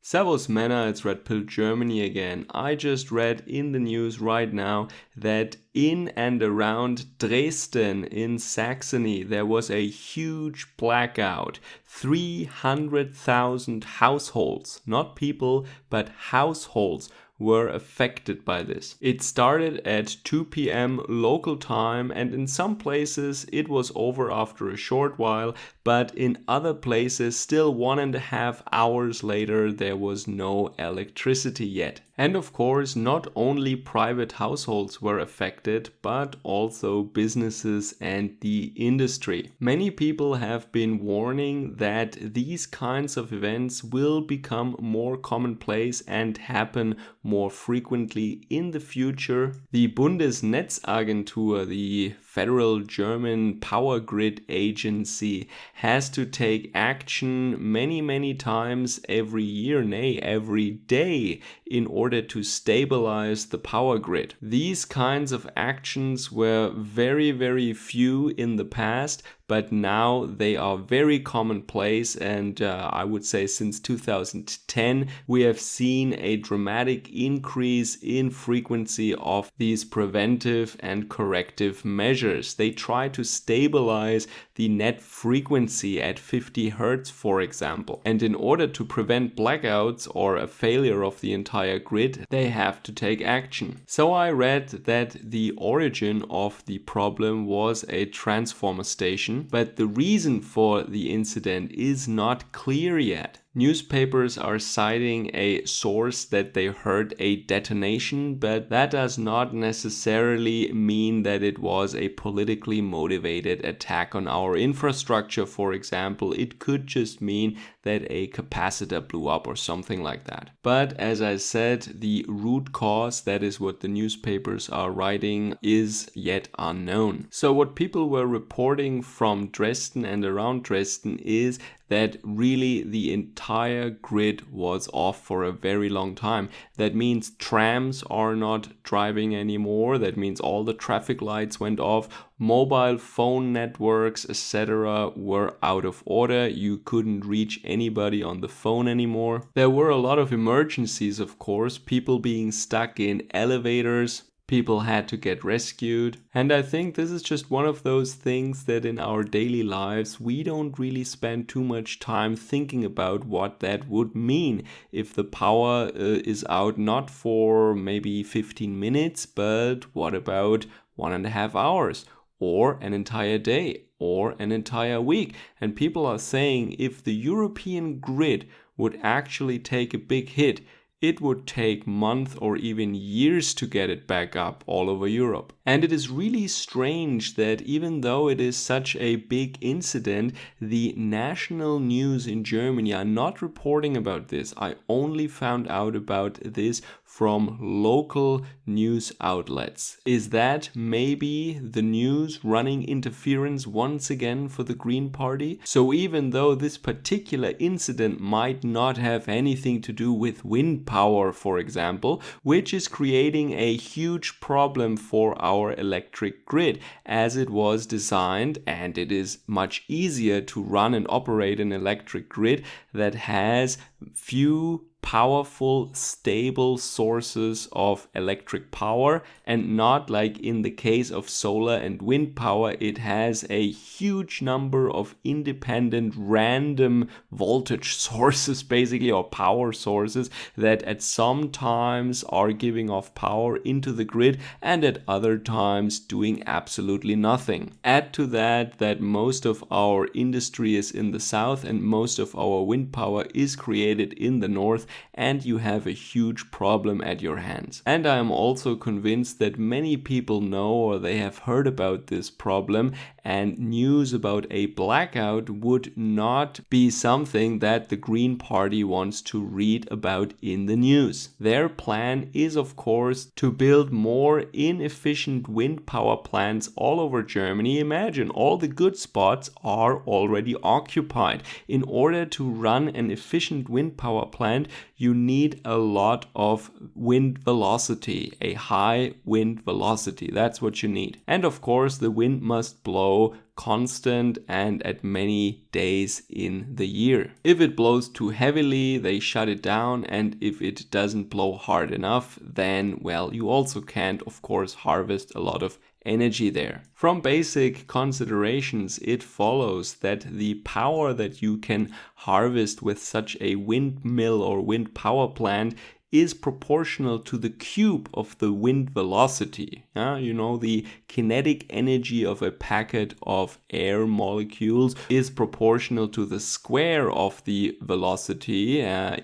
Servus Männer, it's Red Pill Germany again. I just read in the news right now that in and around Dresden in Saxony there was a huge blackout. 300,000 households, not people, but households, were affected by this. It started at 2 p.m. local time, and in some places it was over after a short while, but in other places still 1.5 hours later there was no electricity yet. And of course, not only private households were affected, but also businesses and the industry. Many people have been warning that these kinds of events will become more commonplace and happen more frequently in the future. The Bundesnetzagentur, the federal German power grid agency, has to take action many times every year, nay, every day, in order to stabilize the power grid. These kinds of actions were very few in the past, but now they are very commonplace, and I would say since 2010 we have seen a dramatic increase in frequency of these preventive and corrective measures. They try to stabilize the net frequency at 50 Hz, for example. And in order to prevent blackouts or a failure of the entire grid, they have to take action. So I read that the origin of the problem was a transformer station, but the reason for the incident is not clear yet. Newspapers are citing a source that they heard a detonation, but that does not necessarily mean that it was a politically motivated attack on our infrastructure, for example. It could just mean that a capacitor blew up or something like that. But as I said, the root cause, that is what the newspapers are writing, is yet unknown. So what people were reporting from Dresden and around Dresden is that really the entire grid was off for a very long time. That means trams are not driving anymore. That means all the traffic lights went off. Mobile phone networks, etc. were out of order. You couldn't reach anybody on the phone anymore. There were a lot of emergencies, of course, people being stuck in elevators. People had to get rescued. And I think this is just one of those things that in our daily lives we don't really spend too much time thinking about what that would mean if the power is out not for maybe 15 minutes, but what about 1.5 hours or an entire day or an entire week? And people are saying if the European grid would actually take a big hit, it would take months or even years to get it back up all over Europe. And it is really strange that even though it is such a big incident, the national news in Germany are not reporting about this. I only found out about this from local news outlets. Is that maybe the news running interference once again for the Green Party? So even though this particular incident might not have anything to do with wind power, for example, which is creating a huge problem for our electric grid, as it was designed, and it is much easier to run and operate an electric grid that has few powerful, stable sources of electric power, and not like in the case of solar and wind power, it has a huge number of independent random voltage sources basically, or power sources that at some times are giving off power into the grid and at other times doing absolutely nothing. Add to that most of our industry is in the south and most of our wind power is created in the north, and you have a huge problem at your hands. And I am also convinced that many people know or they have heard about this problem, and news about a blackout would not be something that the Green Party wants to read about in the news. Their plan is, of course, to build more inefficient wind power plants all over Germany. Imagine all the good spots are already occupied. In order to run an efficient wind power plant, you need a lot of wind velocity, a high wind velocity. That's what you need. And of course, the wind must blow blow constant and at many days in the year. If it blows too heavily, they shut it down, and if it doesn't blow hard enough, then, well, you also can't, of course, harvest a lot of energy there. From basic considerations, it follows that the power that you can harvest with such a windmill or wind power plant is proportional to the cube of the wind velocity. The kinetic energy of a packet of air molecules is proportional to the square of the velocity.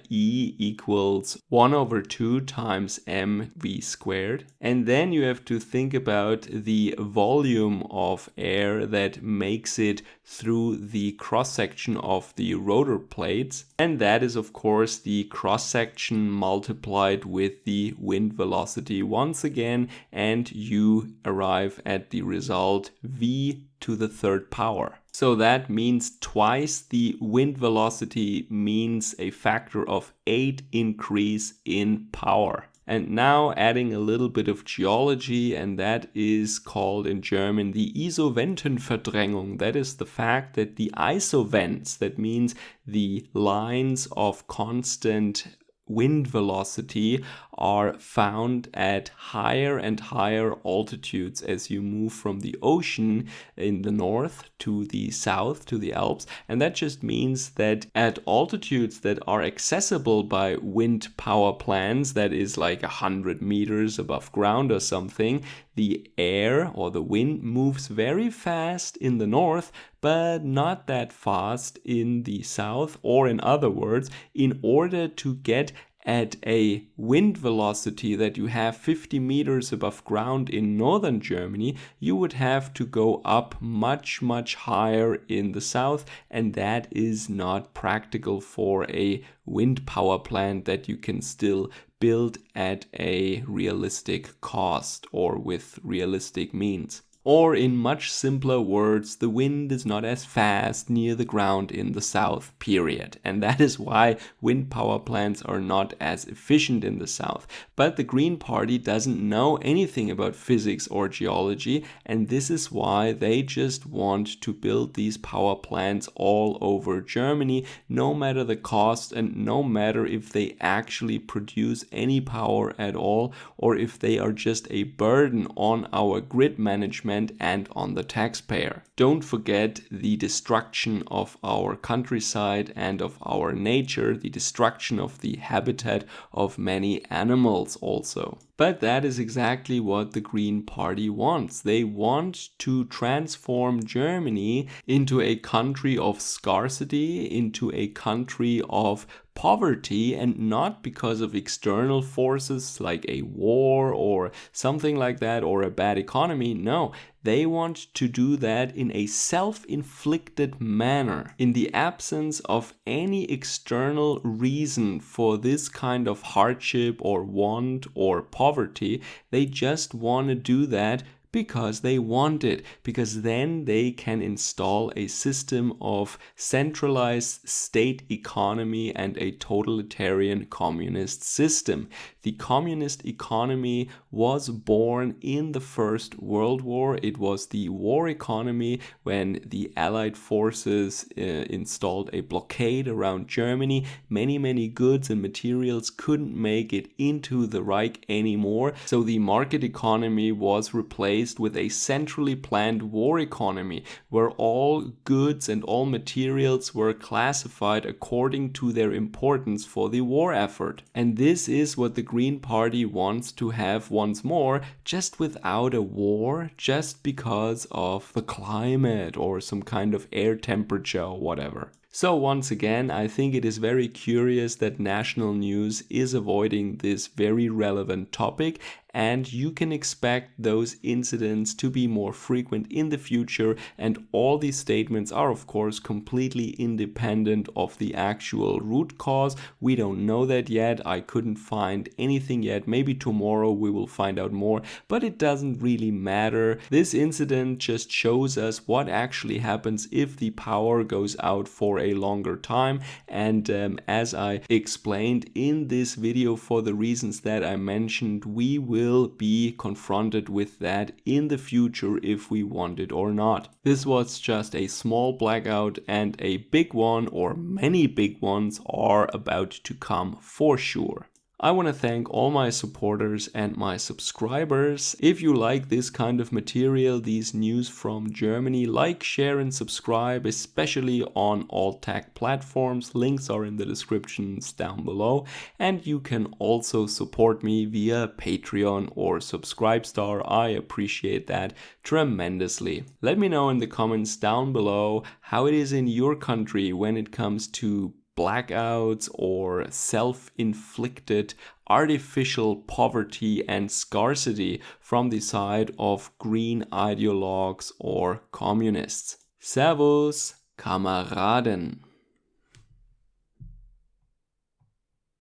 E equals 1/2 times mv squared. And then you have to think about the volume of air that makes it through the cross-section of the rotor plates. And that is, of course, the cross-section multiplied with the wind velocity once again, and you arrive at the result v to the third power. So that means twice the wind velocity means a factor of 8 increase in power. And now adding a little bit of geology, and that is called in German the Isoventenverdrängung. That is the fact that the isovents, that means the lines of constant wind velocity, are found at higher and higher altitudes as you move from the ocean in the north to the south to the Alps. And that just means that at altitudes that are accessible by wind power plants, that is like 100 meters above ground or something, the air or the wind moves very fast in the north, but not that fast in the south. Or in other words, in order to get at a wind velocity that you have 50 meters above ground in northern Germany, you would have to go up much, much higher in the south, and that is not practical for a wind power plant that you can still build at a realistic cost or with realistic means. Or in much simpler words, the wind is not as fast near the ground in the south, period. And that is why wind power plants are not as efficient in the south. But the Green Party doesn't know anything about physics or geology, and this is why they just want to build these power plants all over Germany, no matter the cost and no matter if they actually produce any power at all, or if they are just a burden on our grid management and on the taxpayer. Don't forget the destruction of our countryside and of our nature, the destruction of the habitat of many animals also. But that is exactly what the Green Party wants. They want to transform Germany into a country of scarcity, into a country of poverty, and not because of external forces like a war or something like that or a bad economy. No, they want to do that in a self-inflicted manner. In the absence of any external reason for this kind of hardship or want or poverty, they just want to do that because they want it, because then they can install a system of centralized state economy and a totalitarian communist system. The communist economy was born in the First World War. It was the war economy when the Allied forces installed a blockade around Germany. Many goods and materials couldn't make it into the Reich anymore, so the market economy was replaced with a centrally planned war economy where all goods and all materials were classified according to their importance for the war effort. And this is what the Green Party wants to have once more, just without a war, just because of the climate or some kind of air temperature or whatever. So once again, I think it is very curious that national news is avoiding this very relevant topic, and you can expect those incidents to be more frequent in the future, and all these statements are of course completely independent of the actual root cause. We don't know that yet. I couldn't find anything yet. Maybe tomorrow we will find out more, but it doesn't really matter. This incident just shows us what actually happens if the power goes out for a longer time, and as I explained in this video, for the reasons that I mentioned, we will will be confronted with that in the future if we want it or not. This was just a small blackout, and a big one or many big ones are about to come for sure. I want to thank all my supporters and my subscribers. If you like this kind of material, these news from Germany, like, share and subscribe, especially on all tech platforms. Links are in the descriptions down below. And you can also support me via Patreon or Subscribestar. I appreciate that tremendously. Let me know in the comments down below how it is in your country when it comes to blackouts or self-inflicted artificial poverty and scarcity from the side of green ideologues or communists. Servus, Kameraden!